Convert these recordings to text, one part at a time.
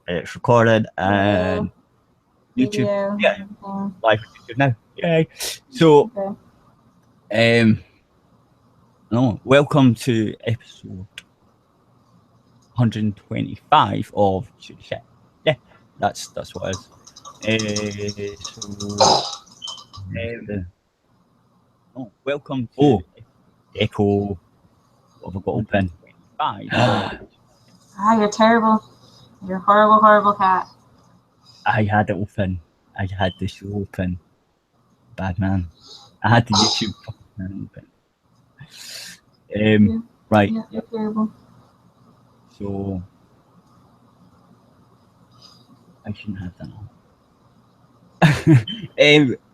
It's recorded and YouTube. Video. Yeah, live on YouTube now. Yay! So, no, welcome to episode 125 of Shoot the Shit. Yeah, that's what it is. Welcome to Echo. What have I got open? 25. You're terrible. You're a horrible, horrible cat. I had it open. I had the show open. Bad man. I had the YouTube open. Right. Yeah, you're terrible. So I shouldn't have that on.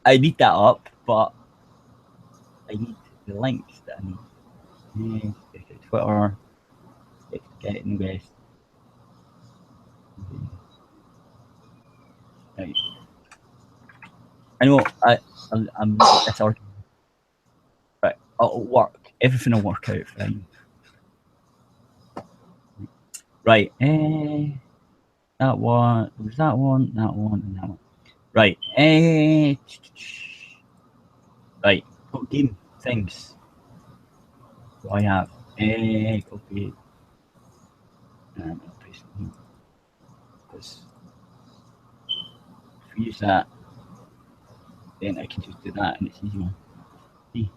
I need that up, but I need the links that I need. Twitter. Get it in the West. Right. I know I'm it's our right. It'll work. Everything will work out fine. Right. That one. There's that one, and that one. Right. Right. What game things do I have? Copy. Because if we use that, then I can just do that and it's easy.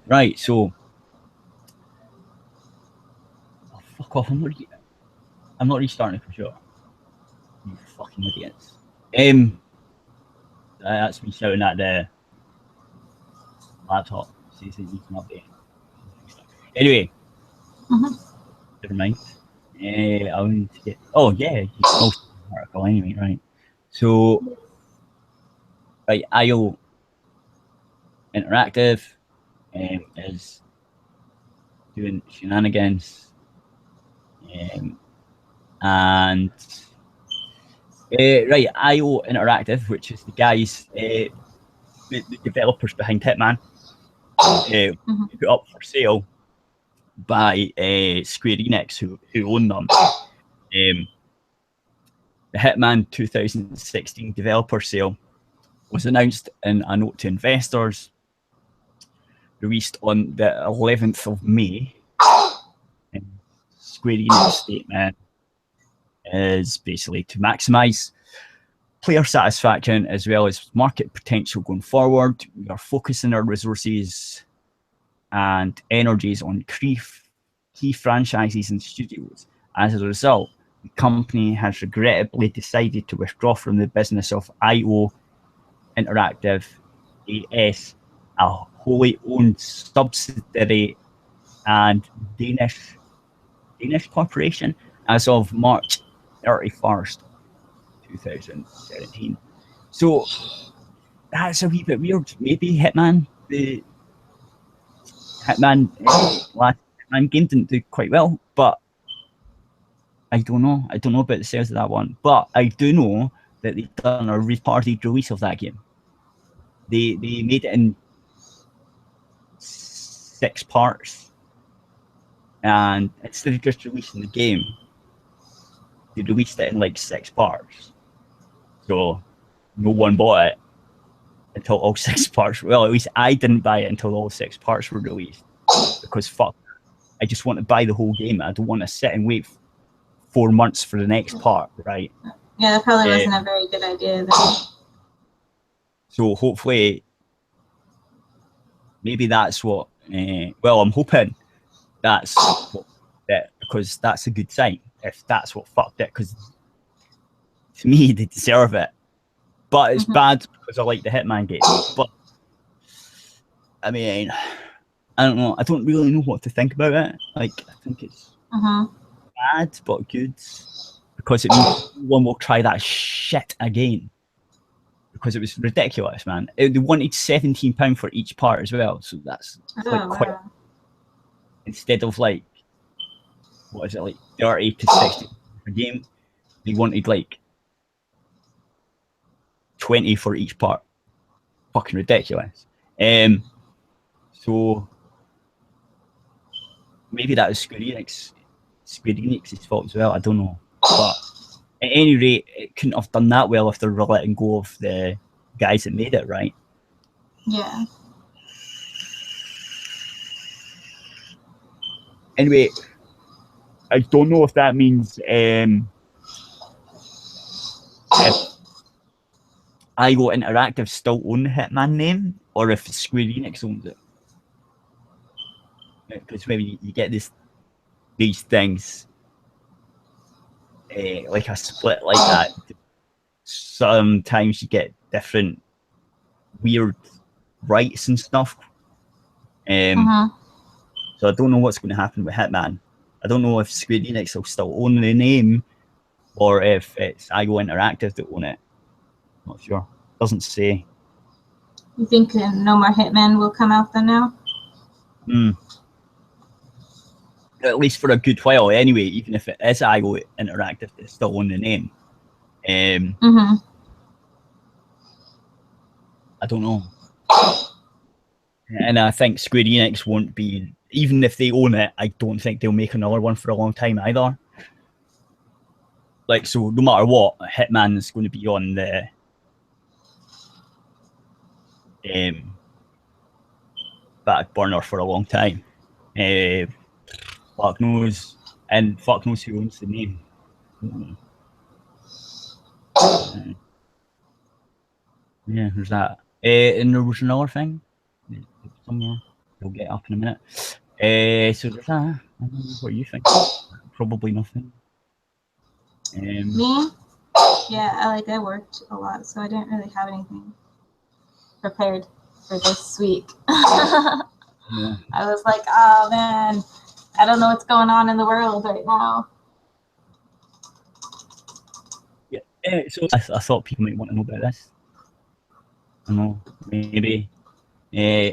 Right, so fuck off, I'm not restarting for sure. You fucking idiots. That's me shouting at the laptop. Says it needs an update. Anyway. Never mind. I'll need to get. Oh yeah, you can also article anyway, right? So, right, IO Interactive is doing shenanigans, and right, IO Interactive, which is the guys, the developers behind Hitman, put up for sale by Square Enix, who own them. The Hitman 2016 developer sale was announced in a note to investors, released on the 11th of May. Square Enix statement is basically to maximise player satisfaction as well as market potential going forward. We are focusing our resources and energies on key franchises and studios. As a result, the company has regrettably decided to withdraw from the business of IO Interactive AS, a wholly owned subsidiary and Danish corporation, as of March 31st, 2017. So that's a wee bit weird. Maybe Hitman last Hitman game didn't do quite well, but I don't know. I don't know about the sales of that one, but I do know that they've done a retarded release of that game. They made it in 6 parts, and instead of just releasing the game, they released it in like 6 parts. So no one bought it until all 6 parts. Well, at least I didn't buy it until all 6 parts were released, because fuck, I just want to buy the whole game. I don't want to sit and wait 4 months for the next part, right? Yeah, that probably wasn't a very good idea then. So hopefully, maybe that's what. Well, I'm hoping that's that, because that's a good sign. If that's what fucked it, because to me they deserve it. But it's bad because I like the Hitman game. But I mean, I don't know. I don't really know what to think about it. Like, I think it's bad but good, because it means no one will try that shit again. Because it was ridiculous, man. They wanted £17 for each part as well, so that's like quite. Wow. Instead of like, what is it, like 30 to 60 a game, they wanted like 20 for each part. Fucking ridiculous. So maybe that was Square Enix's fault as well. I don't know, but At any rate, it couldn't have done that well if they were letting go of the guys that made it, right? Yeah. Anyway, I don't know if that means if IO Interactive still own the Hitman name, or if Square Enix owns it. Because when you get these things, like a split like that, sometimes you get different weird rights and stuff. So I don't know what's going to happen with Hitman. I don't know if Square Enix will still own the name, or if it's IO Interactive that own it. Not sure. Doesn't say. You think no more Hitman will come out then now? At least for a good while anyway, even if it is IO Interactive, they still own the name. I don't know. And I think Square Enix won't be, even if they own it, I don't think they'll make another one for a long time either. Like, so no matter what, Hitman is going to be on the back burner for a long time. Fuck knows who owns the name. Yeah, there's that. And there was another thing somewhere. We'll get up in a minute. So there's that. I don't know what you think. Probably nothing. Me? Yeah, I worked a lot, so I didn't really have anything prepared for this week. Yeah. I was like, oh man, I don't know what's going on in the world right now. Yeah. So I thought people might want to know about this. I don't know, maybe.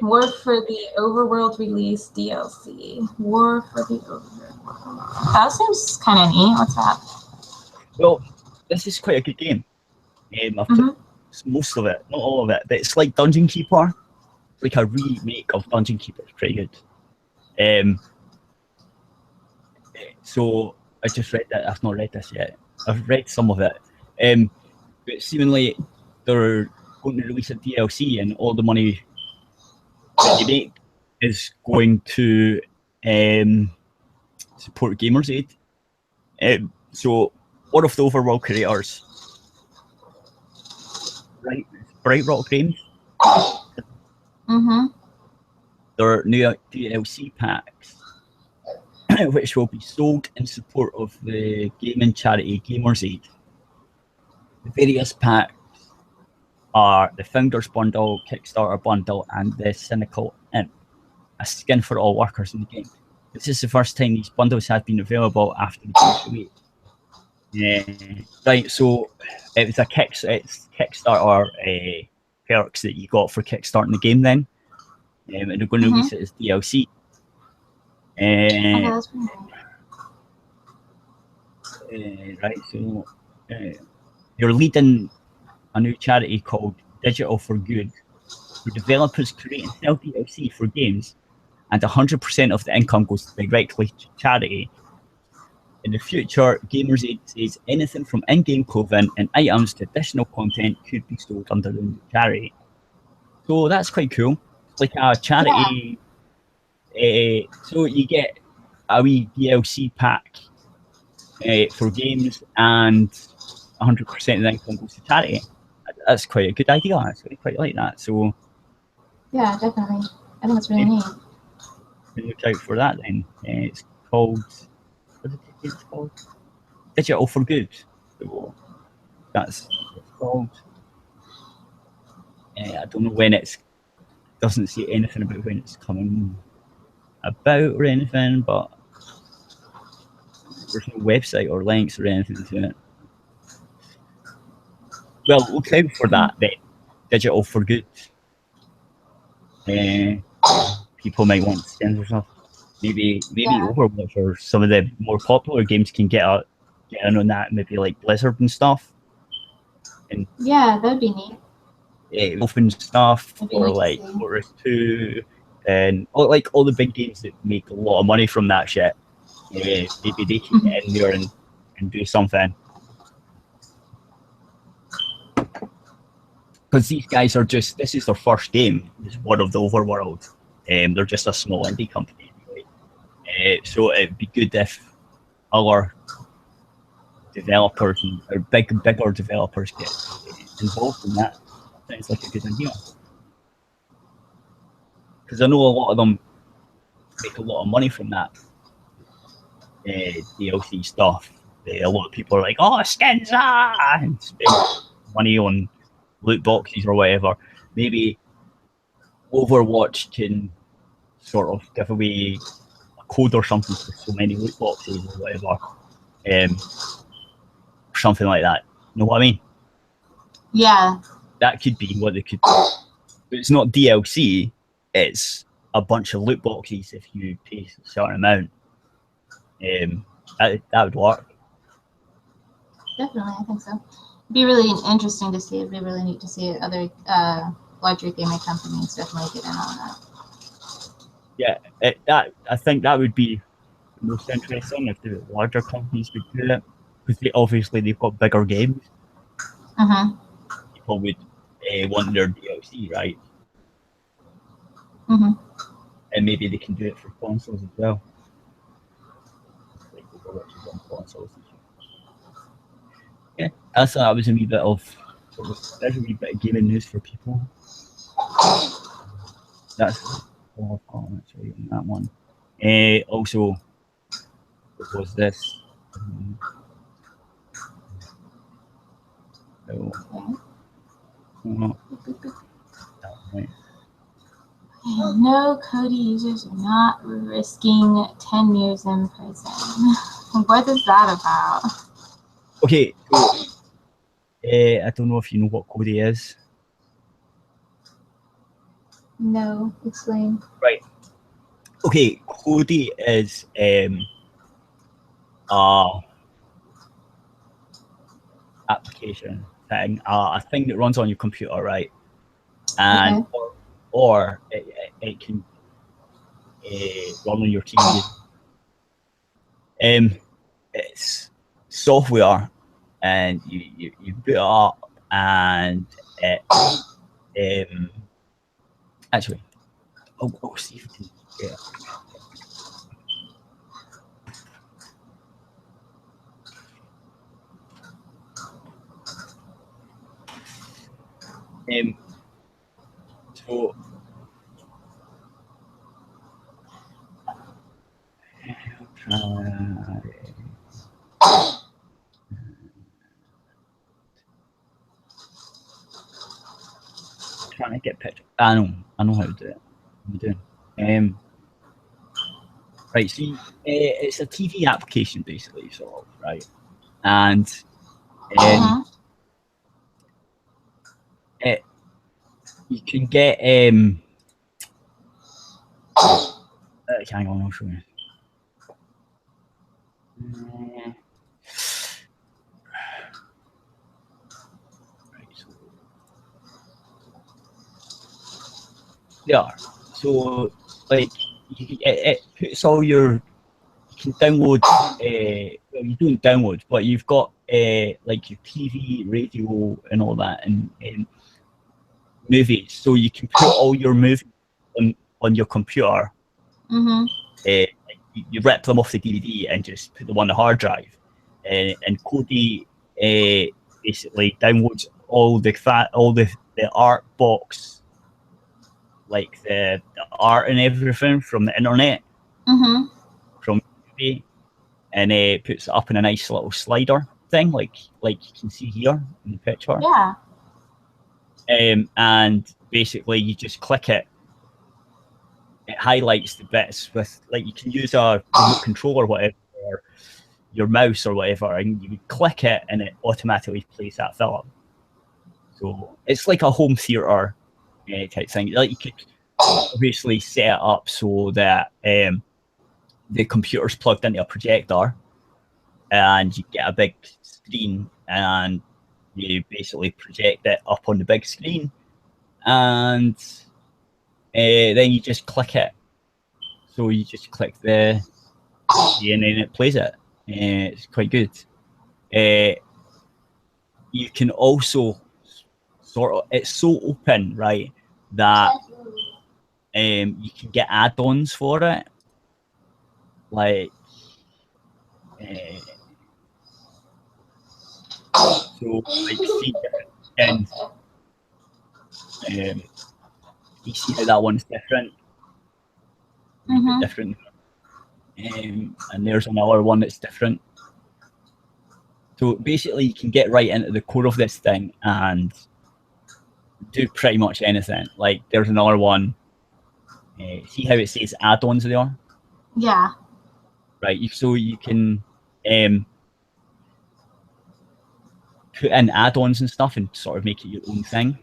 War for the Overworld release DLC. War for the Overworld. That seems kind of neat. What's that? Well, this is quite a good game. I've played most of it, not all of it, but it's like Dungeon Keeper. It's like a remake of Dungeon Keeper. It's pretty good. So I just read that. I've not read this yet. I've read some of it. But seemingly they're going to release a DLC, and all the money that they make is going to support Gamers Aid. So one of the Overworld creators, Bright Rock Games, their new DLC packs, which will be sold in support of the gaming charity Gamers Aid. The various packs are the Founders Bundle, Kickstarter Bundle, and the Cynical Imp, a skin for all workers in the game. This is the first time these bundles have been available after the game's release. Right, so it was it's Kickstarter perks that you got for kickstarting the game then, and they're going to release it as DLC. That's pretty nice. Right, so you're leading a new charity called Digital for Good, where developers create and sell DLC for games, and 100% of the income goes directly to charity. In the future, Gamers Aid says anything from in-game clothing and items to additional content could be sold under the new charity. So that's quite cool. It's like a charity. Yeah. So you get a wee DLC pack for games, and 100% of the income goes to charity. That's quite a good idea. I quite like that. So yeah, definitely. I think it's really neat. Look out for that then. It's called. What is it called? Digital for Good. So that's what it's called. I don't know when doesn't say anything about when it's coming about or anything, but there's no website or links or anything to it. Well, look out for that then. Digital for Good. People might want skins or stuff. Maybe Overwatch or some of the more popular games can get in on that. Maybe like Blizzard and stuff. And yeah, that'd be neat. Open stuff, or like Forest 2, and all the big games that make a lot of money from that shit. Maybe they can get in there and do something. because these guys are just, this is their first game, it's War of the Overworld. They're just a small indie company anyway. So it'd be good if other developers or bigger developers get involved in that. Sounds like a good idea. Because I know a lot of them make a lot of money from that DLC stuff. A lot of people are like, oh, skins, and spend money on loot boxes or whatever. Maybe Overwatch can sort of give away a code or something for so many loot boxes or whatever. Something like that. You know what I mean? Yeah. That could be what they could do. But it's not DLC, it's a bunch of loot boxes if you pay a certain amount. That would work. Definitely, I think so. It'd be really interesting to see. It'd be really neat to see other larger gaming companies definitely get in on that. Yeah, I think that would be the most interesting if the larger companies would do it, because they've got bigger games. Mm-hmm. People would want their DLC, right? Mm-hmm. And maybe they can do it for consoles as well. Like Overwatch is on consoles. Yeah, I thought that was a wee bit of gaming news for people. That's all I've got actually on that one. Also, what was this? No Cody users are not risking 10 years in prison. What is that about? Okay, so, I don't know if you know what Cody is. No, explain. Right. Okay, Cody is application thing, a thing that runs on your computer, right? And Okay. or it can run on your TV. It's software, and you boot it up, and it actually, I'll see if we can get it. So trying to get picture. I know how to do it. I'm doing. Right, see, it's a TV application basically, sort of, right? And you can get hang on, I'll show you. Right, so yeah, so like it puts all your, you can download well, you don't download, but you've got like your TV, radio and all that, and movies, so you can put all your movies on your computer. Mm-hmm. You rip them off the DVD and just put them on the hard drive, and Cody basically downloads all the art box, like the art and everything from the internet, from TV, and puts it up in a nice little slider thing, like you can see here in the picture. Yeah. And basically you just click it. It highlights the bits with, like, you can use a remote control or whatever, or your mouse or whatever, and you would click it and it automatically plays that film. So it's like a home theater type thing. Like, you could obviously set it up so that the computer's plugged into a projector, and you get a big screen, and you basically project it up on the big screen, and then you just click it. So you just click and then it plays it. It's quite good. You can also it's so open, right, that you can get add-ons for it, like so like see different skins. You see how that one's different. Different. And there's another one that's different. So basically you can get right into the core of this thing and do pretty much anything. Like there's another one. See how it says add-ons there? Yeah. Right. So you can put in add-ons and stuff and sort of make it your own thing.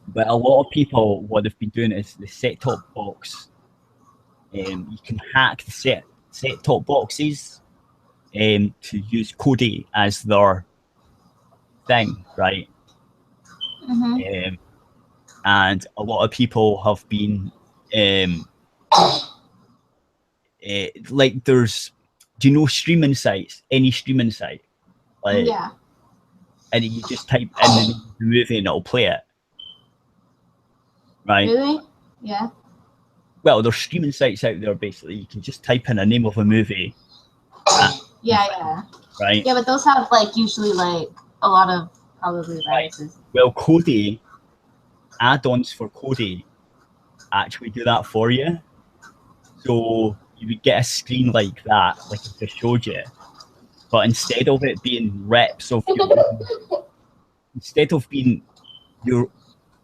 But a lot of people, what they've been doing is the set-top box. You can hack the set-top boxes to use Kodi as their thing, right? And a lot of people have been like there's, do you know streaming sites? Any streaming site? Like, yeah. And you just type in the movie and it'll play it. Right? Really? Yeah. Well, there's streaming sites out there basically. You can just type in a name of a movie. Yeah. Right? Yeah, but those have like usually like a lot of probably viruses. Well, Kodi, add-ons for Kodi actually do that for you. So you would get a screen like that, like I just showed you. But instead of it being reps of your own, instead of being your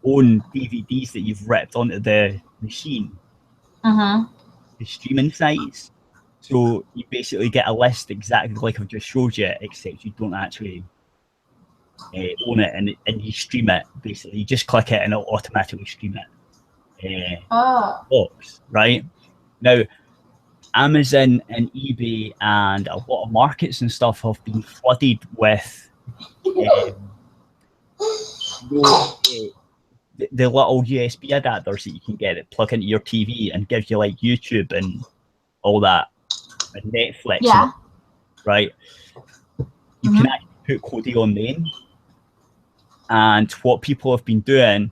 own DVDs that you've ripped onto the machine, the streaming sites, so you basically get a list exactly like I've just showed you, except you don't actually own it, and you stream it. Basically, you just click it and it'll automatically stream it. Box, right? Now, Amazon and eBay and a lot of markets and stuff have been flooded with the little USB adapters that you can get it plug into your TV and give you like YouTube and all that, and Netflix, and, right? You can actually put Kodi on them, and what people have been doing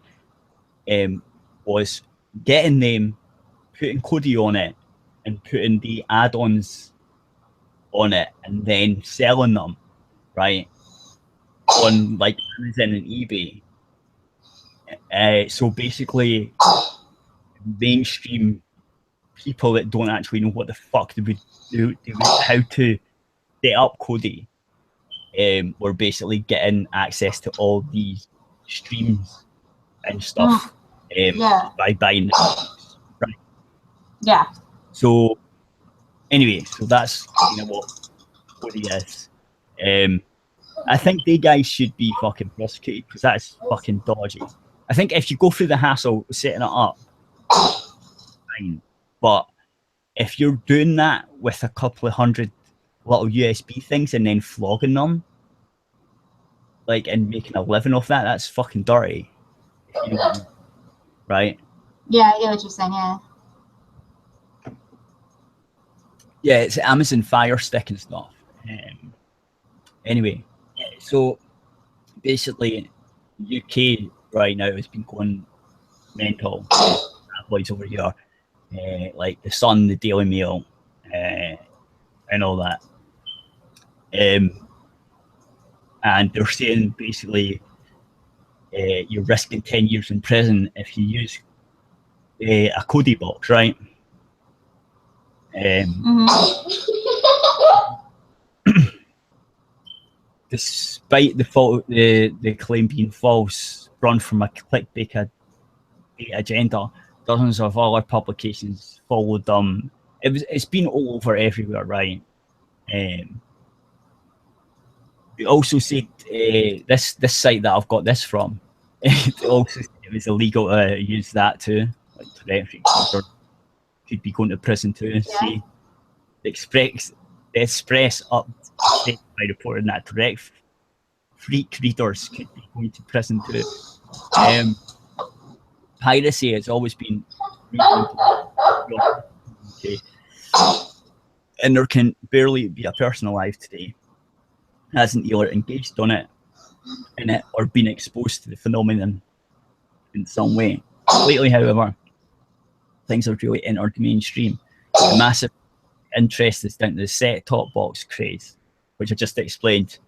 was getting them, putting Kodi on it, and putting the add-ons on it, and then selling them, right, on like Amazon and eBay. So basically, mainstream people that don't actually know what the fuck they would do, how to set up Kodi, were basically getting access to all these streams and stuff by buying them, right? Yeah. So anyway, so that's kind of what Kodi is. I think they guys should be fucking prosecuted because that's fucking dodgy. I think if you go through the hassle of setting it up, fine. But if you're doing that with a couple of hundred little USB things and then flogging them, like, and making a living off that, that's fucking dirty. You know what I mean? Right? Yeah, I get what you're saying, yeah. Yeah, it's Amazon Fire Stick and stuff. Anyway, so basically, UK right now has been going mental. Tabloids over here, like the Sun, the Daily Mail, and all that. And they're saying basically you're risking 10 years in prison if you use a Kodi box, right? Despite the claim being false, run from a clickbait agenda, dozens of other publications followed them. It's been all over everywhere, right? We also said this site that I've got this from. It also said it was illegal to use that too, like directory could be going to prison too. Yeah. See, the Express up by reporting that direct freak readers could be going to prison too. Piracy has always been okay, and there can barely be a person alive today hasn't either engaged on it in it or been exposed to the phenomenon in some way. Lately, however, things have really entered the mainstream. The massive interest is down to the set-top box craze, which I just explained,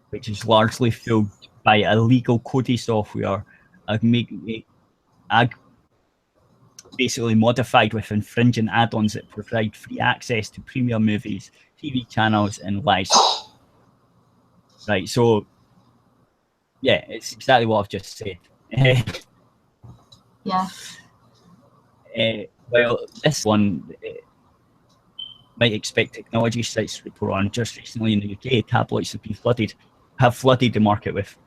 which is largely fueled by illegal Kodi software, basically modified with infringing add-ons that provide free access to premium movies, TV channels, and live. Right, so yeah, it's exactly what I've just said. Yeah. Well, this one might expect technology sites to report on. Just recently in the UK, tabloids have flooded the market with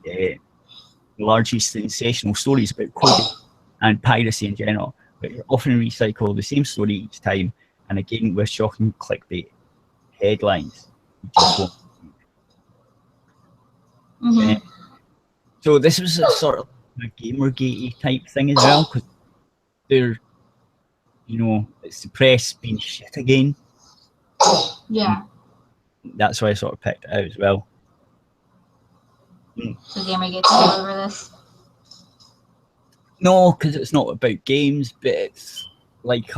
largely sensational stories about coding and piracy in general, but often recycle the same story each time, and again with shocking clickbait headlines. So this was a sort of a Gamergate type thing as well, because they're, it's the press being shit again. Yeah. That's why I sort of picked it out as well. So Gamergate all over this? No, because it's not about games, but it's like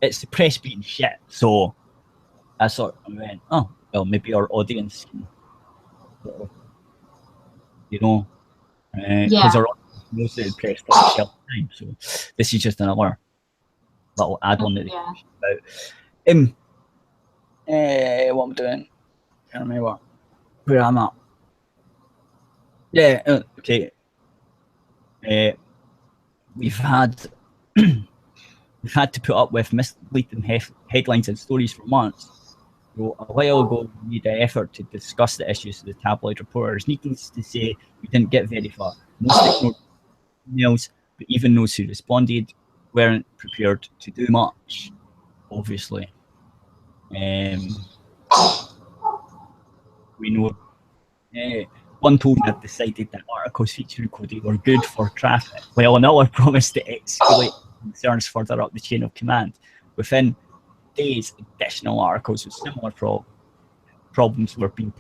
it's the press being shit. So I sort of went, oh, well, maybe our audience can, because our audience knows the press doesn't shell time. So this is just another little add-on that they about. What I'm doing? Can't remember where I'm at. Yeah, okay. We've had to put up with misleading headlines and stories for months. So a while ago, we made an effort to discuss the issues with the tabloid reporters. Needless to say, we didn't get very far. Most ignored emails, but even those who responded weren't prepared to do much, obviously. We know one told me had decided that articles featuring Cody were good for traffic, while another promised to escalate concerns further up the chain of command. Within days, additional articles with similar problems were being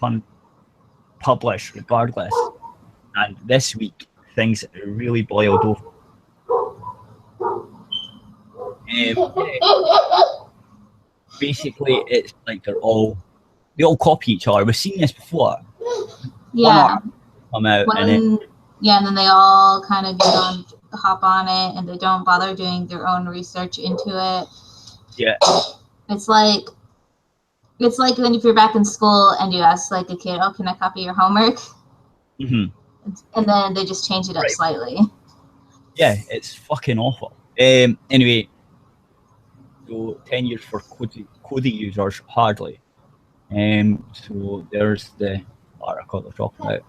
published regardless. And this week, things really boiled over. Basically, it's like they all copy each other. We've seen this before. Yeah. Come out and then they all kind of hop on it, and they don't bother doing their own research into it. Yeah. It's like when if you're back in school and you ask like a kid, "Oh, can I copy your homework?" Mm-hmm. And then they just change it up slightly. Yeah, it's fucking awful. Anyway, so 10 years for Kodi users, hardly. So there's the article they're talking about.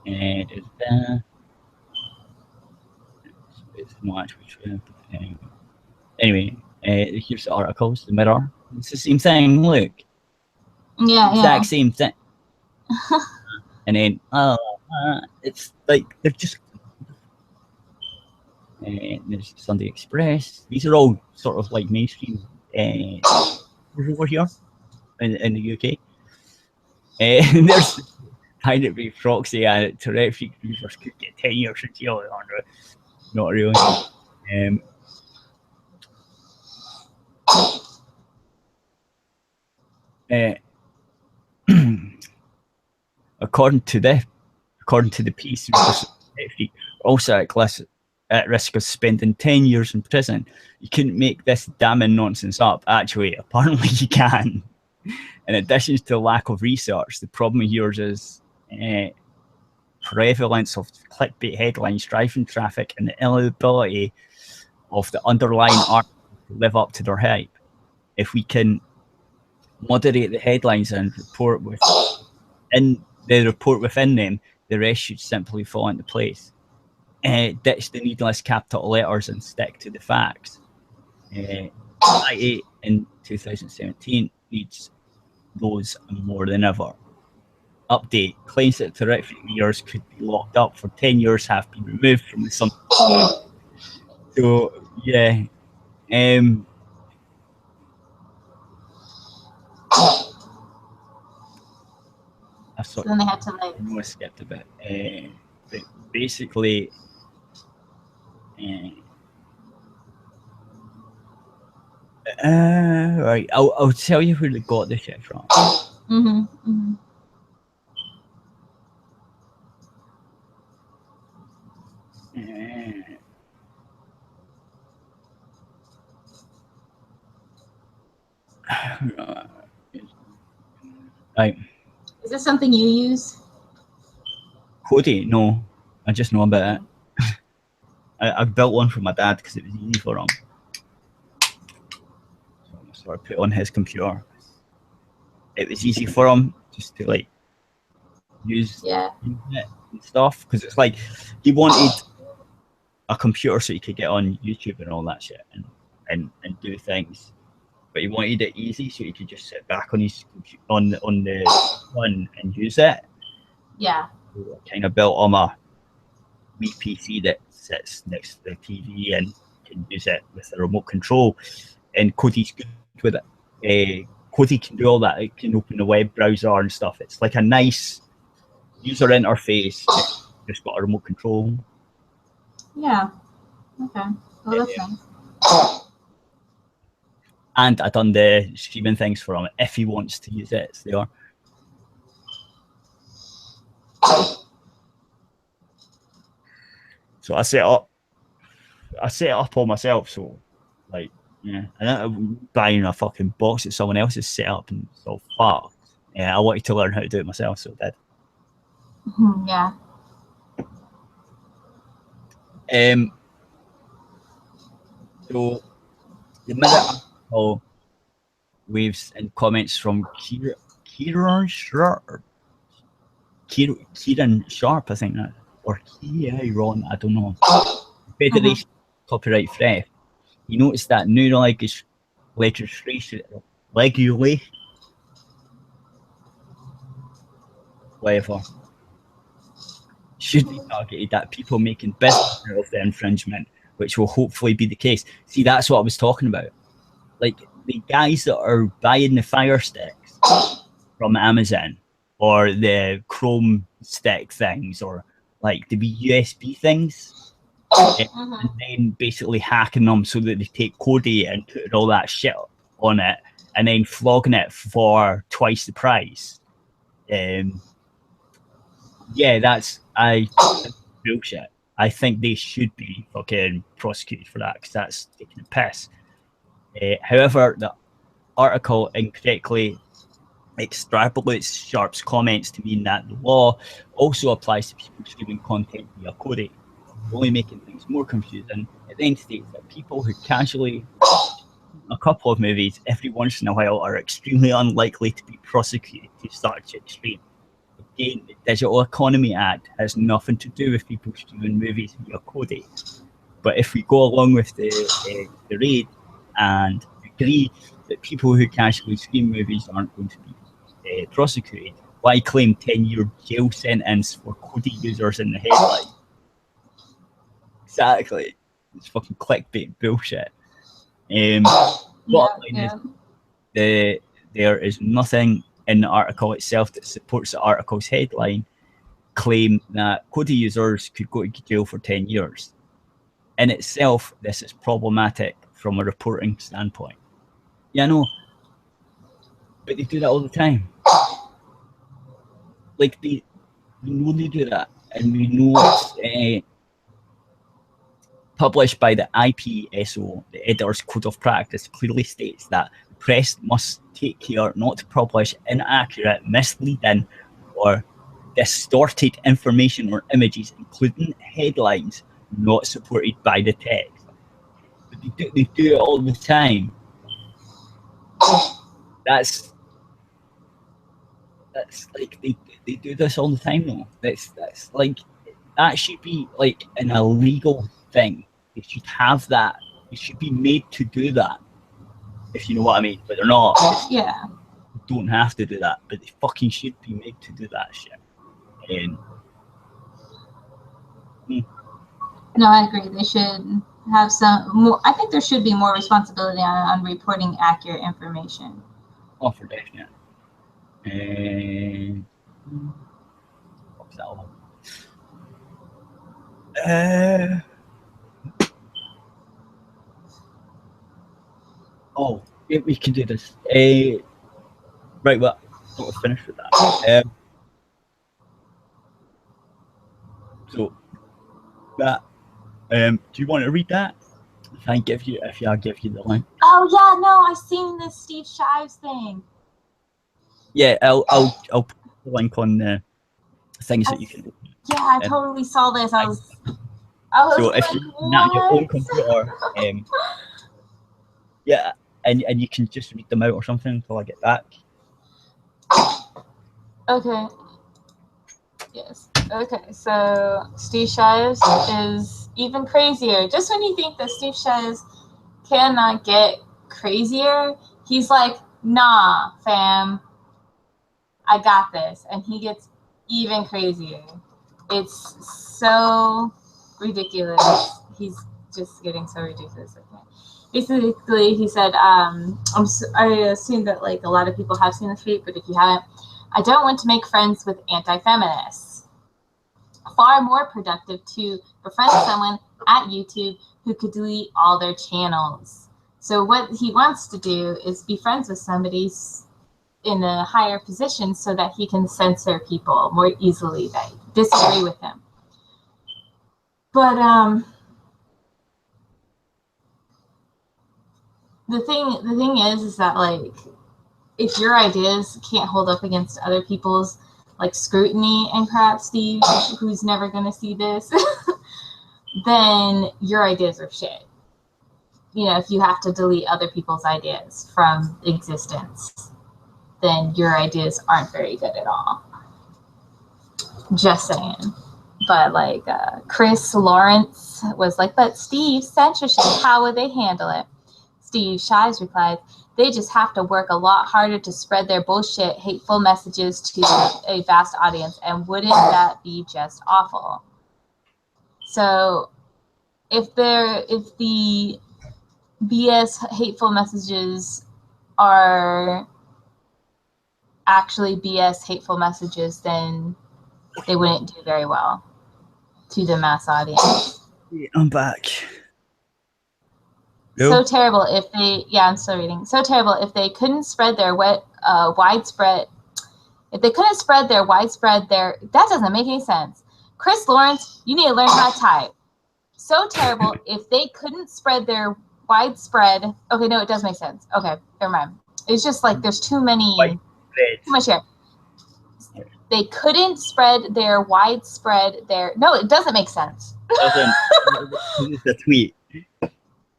And it's not actually true. Anyway, here's the articles, the mirror. It's the same thing, look. Yeah, exact same thing. And then, it's like, they're just... there's Sunday Express. These are all sort of like mainstream over here in the UK. And there's Pirate Bay proxy and terrific users could get 10 years in jail. Not really. According to the piece, also at risk of spending 10 years in prison. You couldn't make this damning nonsense up. Actually, apparently you can. In addition to lack of research, the problem here is prevalence of clickbait headlines driving traffic and the inability of the underlying art to live up to their hype. If we can moderate the headlines and report within them, the rest should simply fall into place. Ditch the needless capital letters and stick to the facts. I8 in 2017 needs those more than ever. Update: claims that terrific viewers could be locked up for 10 years have been removed from the Sun. So yeah, I've So then they had to like. I know I skipped a bit. But basically, right. I'll tell you where they got the shit from. Right. Is this something you use? Cody? No, I just know about it. I built one for my dad because it was easy for him. So I put it on his computer. It was easy for him just to like use it and stuff, because it's like he wanted a computer so he could get on YouTube and all that shit and do things, but he wanted it easy so he could just sit back on his on the one and use it. Yeah. So I kind of built on a wee PC that sits next to the TV and can use it with the remote control. And Cody's good with it. Cody can do all that. It can open the web browser and stuff. It's like a nice user interface. Just got a remote control. Yeah. Okay. Well, that's nice. And I done the streaming things for him. If he wants to use it, it's there. So I set it up all myself. So, like, yeah, I'm buying a fucking box that someone else has set up and so fucked. Yeah, I wanted to learn how to do it myself, so I did. Yeah. So the minute waves and comments from Kieran Sharp, I think that, or Kieran, I don't know. Federation copyright theft. You notice that new legislation, whatever, should be targeted at people making business of the infringement, which will hopefully be the case. See, that's what I was talking about. Like the guys that are buying the Fire Sticks from Amazon, or the Chrome stick things, or like the USB things, and then basically hacking them so that they take Kodi and putting all that shit on it, and then flogging it for twice the price. Yeah, that's bullshit. I think they should be fucking prosecuted for that, because that's taking a piss. However, the article incorrectly extrapolates Sharp's comments to mean that the law also applies to people streaming content via Kodi, only making things more confusing. It then states that people who casually a couple of movies every once in a while are extremely unlikely to be prosecuted to such extreme. Again, the Digital Economy Act has nothing to do with people streaming movies via Kodi. But if we go along with the raid and agree that people who casually stream movies aren't going to be prosecuted, why claim 10-year jail sentence for Kodi users in the headline? Exactly. It's fucking clickbait bullshit. There is nothing in the article itself that supports the article's headline claim that Kodi users could go to jail for 10 years. In itself, this is problematic from a reporting standpoint. Yeah, I know, but they do that all the time. Like, we know they do that, and we know it's published by the IPSO, the Editor's Code of Practice, clearly states that the press must take care not to publish inaccurate, misleading, or distorted information or images, including headlines not supported by the text. But they do it all the time. That's like they do this all the time though. That's like, that should be like an illegal thing. They should have that. They should be made to do that, if you know what I mean. But they're not. Yeah. They don't have to do that, but they fucking should be made to do that shit. No, I agree. They should have some more. I think there should be more responsibility on reporting accurate information. Oh, for definite. Oh, yeah, we can do this. Right, well, we'll finish with that. So that, do you want to read that? If I give you the link. Oh yeah, no, I seen this Steve Shives thing. Yeah, I'll put the link on the things that you can. Yeah, I totally saw this. I was so like, if you're not your own computer, yeah, and you can just read them out or something until I get back. Okay. Yes. Okay. So Steve Shives is even crazier. Just when you think that Steve Shives cannot get crazier, he's like, nah, fam, I got this. And he gets even crazier. It's so ridiculous. He's just getting so ridiculous. Okay. Basically, he said, I assume that like a lot of people have seen the tweet, but if you haven't, I don't want to make friends with anti-feminists. Far more productive to befriend someone at YouTube who could delete all their channels. So what he wants to do is be friends with somebody in a higher position so that he can censor people more easily that disagree with him. But the thing is that like if your ideas can't hold up against other people's like scrutiny and crap, Steve, who's never gonna see this, then your ideas are shit. You know, if you have to delete other people's ideas from existence, then your ideas aren't very good at all. Just saying. But like Chris Lawrence was like, but Steve, censorship, how would they handle it? Steve Shives replied, they just have to work a lot harder to spread their bullshit, hateful messages to a vast audience. And wouldn't that be just awful? So if the BS hateful messages are actually BS hateful messages, then they wouldn't do very well to the mass audience. I'm back. So terrible if they, yeah, I'm still reading. So terrible if they couldn't spread their widespread, that doesn't make any sense. Chris Lawrence, you need to learn how to type. So terrible if they couldn't spread their widespread, okay, no, it does make sense. Okay, never mind. It's just like there's too much here. They couldn't spread their no, it doesn't make sense. It's a tweet.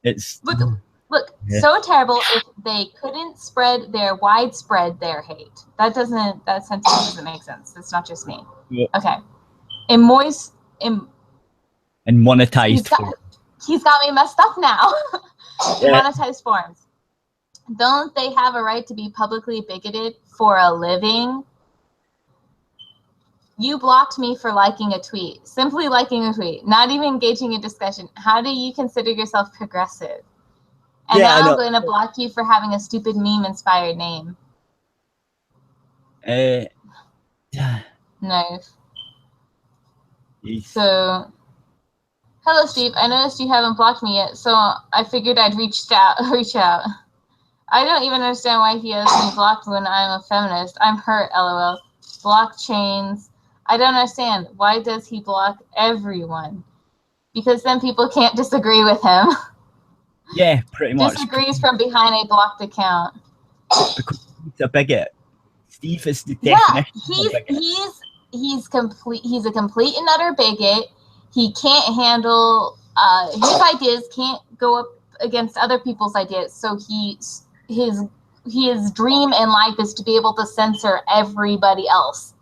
It's look, yeah. So terrible if they couldn't spread their hate. That sentence doesn't make sense. It's not just me. Yeah. Okay. And monetized. He's got me messed up now. Yeah. Monetized forms. Don't they have a right to be publicly bigoted for a living? You blocked me for liking a tweet. Simply liking a tweet. Not even engaging in discussion. How do you consider yourself progressive? And yeah, now I'm going to block you for having a stupid meme-inspired name. Yeah. Nice. So, hello, Steve. I noticed you haven't blocked me yet, so I figured I'd reach out. I don't even understand why he has me blocked when I'm a feminist. I'm hurt, LOL. Blockchains. I don't understand. Why does he block everyone? Because then people can't disagree with him. Yeah, pretty much. Disagrees from behind a blocked account. Because he's a bigot. Steve is the definition of a bigot. He's a complete and utter bigot. He can't handle his ideas can't go up against other people's ideas. So his dream in life is to be able to censor everybody else.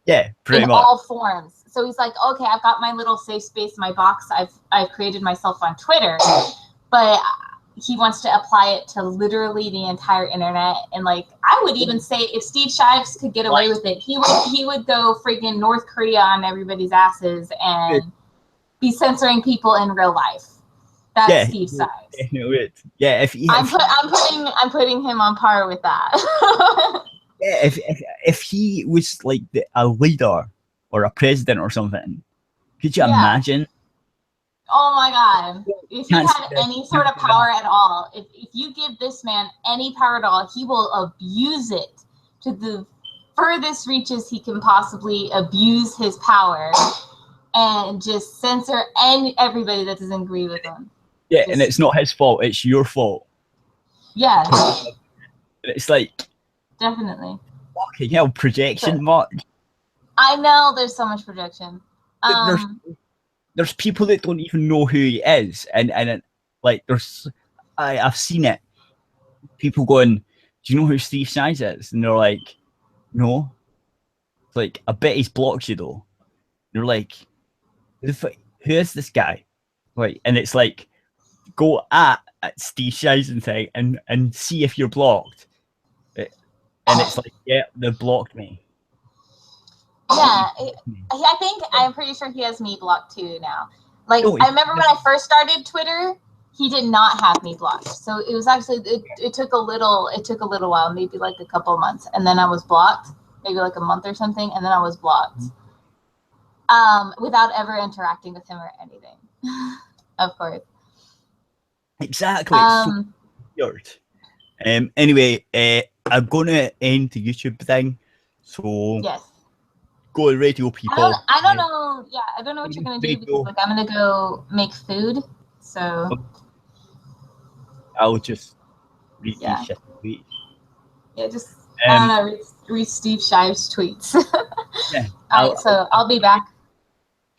Yeah, pretty much. In all forms. So he's like, okay, I've got my little safe space, my box. I've created myself on Twitter, but he wants to apply it to literally the entire internet. And like, I would even say if Steve Shives could get away with it, he would go freaking North Korea on everybody's asses and be censoring people in real life. That's Steve Shives. Yeah, I'm putting him on par with that. Yeah, if he was like a leader or a president or something. Could you imagine? Oh my God. If he Can't had say- any sort of power at all, if you give this man any power at all, he will abuse it to the furthest reaches he can possibly abuse his power and just censor everybody that doesn't agree with him. Yeah, and it's not his fault, it's your fault. Yeah, It's like, definitely. fucking hell, projection mark. I know there's so much projection. There's people that don't even know who he is, and like I've seen it. People going, "Do you know who Steve Shives is?" And they're like, "No." It's like, I bet he's blocked you though. They're like, who is this guy? Like, and it's like, go at Steve Shives and thing and see if you're blocked. And it's like, yeah, they blocked me. Yeah, I think I'm pretty sure he has me blocked too now. Like, I remember when I first started Twitter, he did not have me blocked. So it was actually it took a little while, maybe like a couple of months, and then I was blocked, maybe like a month or something, and then I was blocked. Without ever interacting with him or anything. Of course. Exactly. It's so weird. Anyway, I'm gonna end the YouTube thing. So yes. Go to radio people. I don't know. Yeah, I don't know what you're gonna do because like I'm gonna go make food. So I'll just read yeah. these shit tweets. Yeah, just I don't know, read Steve Shives' tweets. Yeah. Alright, so I'll be back.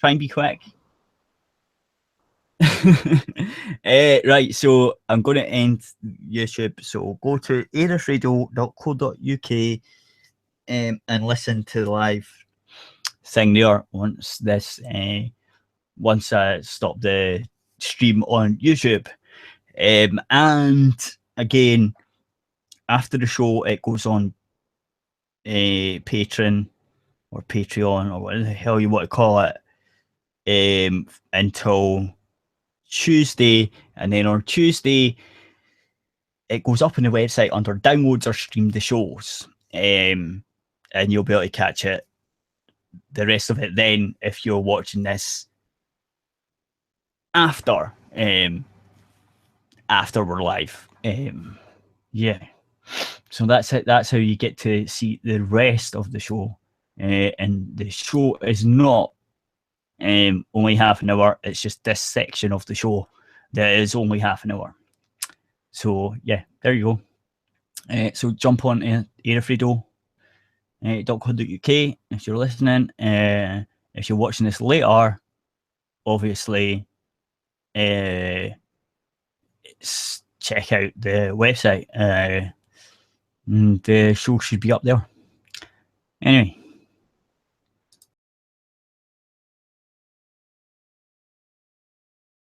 Try and be quick. Right, so I'm going to end YouTube. So go to aerithradio.co.uk and listen to the live thing there once I stop the stream on YouTube. And again, after the show, it goes on Patreon or Patreon or whatever the hell you want to call it until Tuesday, and then on Tuesday it goes up on the website under downloads or stream the shows, and you'll be able to catch it, the rest of it, then if you're watching this after we're live. Yeah, so that's it. That's how you get to see the rest of the show, and the show is not only half an hour. It's just this section of the show that is only half an hour. So yeah, there you go. So jump on aerithradio.co.uk if you're listening. If you're watching this later, obviously check out the website. The show should be up there. Anyway,